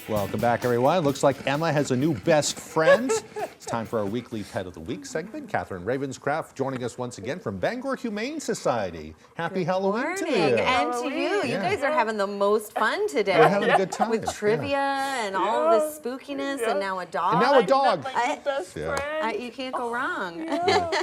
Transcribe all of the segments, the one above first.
Welcome back, everyone. Looks like Emma has a new best friend. It's time for our weekly Pet of the Week segment. Catherine Ravenscraft joining us once again from Bangor Humane Society. Happy Halloween to you. And to you. You guys are having the most fun today. We're having a good time. With trivia and all this spookiness and now a dog. And now a dog. You can't go wrong.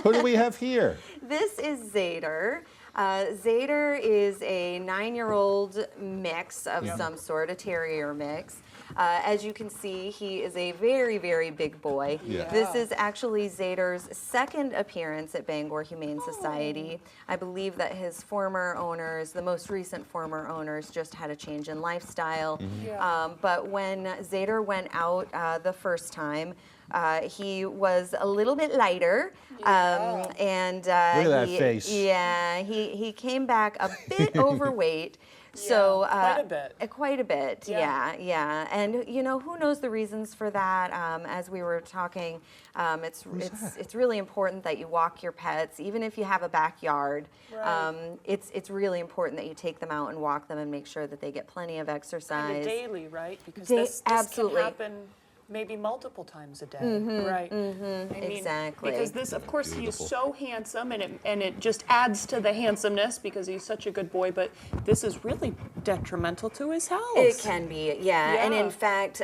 Who do we have here? This is Zatter. Zatter is a 9-year-old mix of some sort, a terrier mix. As you can see, he is a very, very big boy. This is actually Zatter's second appearance at Bangor Humane Society. I believe that his former owners, the most recent former owners, just had a change in lifestyle. But when Zatter went out the first time, he was a little bit lighter, and look at that face. Yeah, he came back a bit overweight. So quite a bit, yeah. And you know, who knows the reasons for that? As we were talking, it's really important that you walk your pets, even if you have a backyard. It's really important that you take them out and walk them and make sure that they get plenty of exercise. And daily, right? Because this can happen maybe multiple times a day, right? I mean, exactly. Because this, of course, he's so handsome, and it just adds to the handsomeness because he's such a good boy. But this is really detrimental to his health. It can be, yeah. And in fact,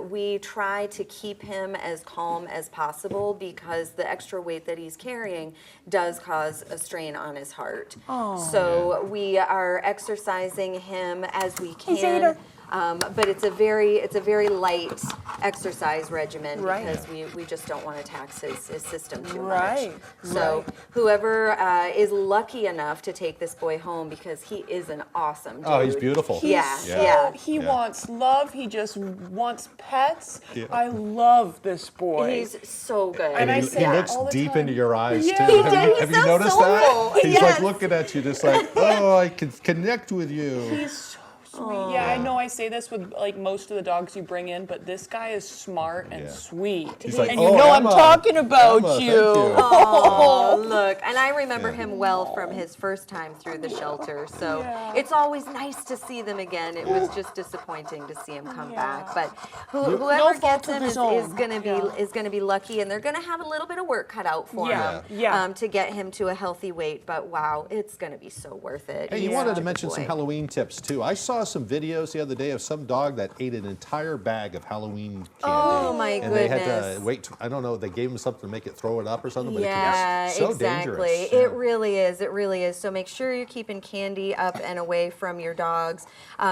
we try to keep him as calm as possible because the extra weight that he's carrying does cause a strain on his heart. So we are exercising him as we can. But it's a very light exercise regimen because we just don't want to tax his system too much. So whoever is lucky enough to take this boy home, because he is an awesome dude. Oh, he's beautiful. He wants love. He just wants pets. I love this boy. He's so good. And he looks deep into your eyes too. Have you noticed that? He's like looking at you, just like, oh, I can connect with you. He's so sweet. Yeah, I know I say this with like most of the dogs you bring in, but this guy is smart and sweet. He's like, and you know I'm talking about you. Oh, look. And I remember him well from his first time through the shelter. So it's always nice to see them again. It was just disappointing to see him come back. But whoever gets him is going to be lucky, and they're going to have a little bit of work cut out for him to get him to a healthy weight. But wow, it's going to be so worth it. Hey, you wanted to mention some Halloween tips too. I saw some videos the other day of some dog that ate an entire bag of Halloween candy. Oh my goodness. And they had to wait, I don't know, they gave him something to make it throw it up or something, but it can be so dangerous. It really is. So make sure you're keeping candy up and away from your dogs.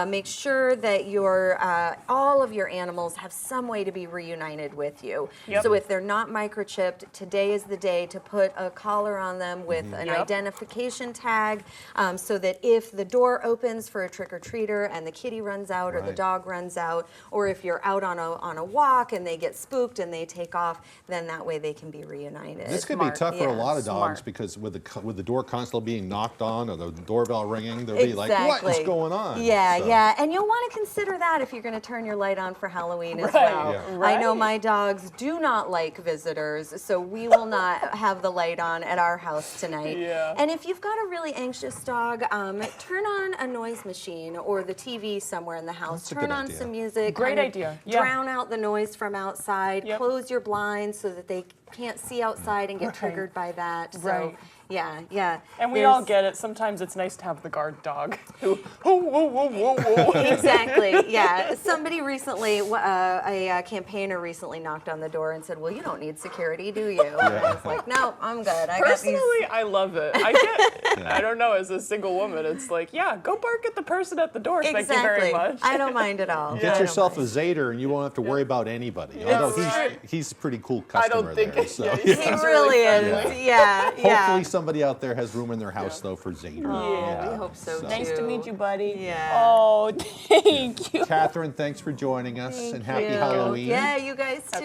Make sure that all of your animals have some way to be reunited with you. So if they're not microchipped, today is the day to put a collar on them with an identification tag, so that if the door opens for a trick-or-treater and the kitty runs out or the dog runs out, or if you're out on a walk and they get spooked and they take off, then that way they can be reunited. This could be tough for a lot of dogs because with the door constantly being knocked on or the doorbell ringing, they'll be like, what's going on? And you'll want to consider that if you're going to turn your light on for Halloween as well. I know my dogs do not like visitors, so we will not have the light on at our house tonight. And if you've got a really anxious dog, turn on a noise machine or the TV somewhere in the house. Turn on some music. Great idea. Drown out the noise from outside. Close your blinds so that they can't see outside and get triggered by that. So, And we all get it. Sometimes it's nice to have the guard dog who, Exactly, Somebody recently, a campaigner recently knocked on the door and said, well, you don't need security, do you? And I was like, no, I'm good. Personally, I love it. I don't know, as a single woman, it's like, go bark at the person at the door. Thank you very much. I don't mind at all. Get yourself a Zatter and you won't have to worry about anybody. Although he's a pretty cool customer there. So. He really is. Hopefully somebody out there has room in their house though for Zatter. We hope so too. Nice to meet you, buddy. Oh, thank you. Catherine, thanks for joining us and happy Halloween. Yeah, you guys too.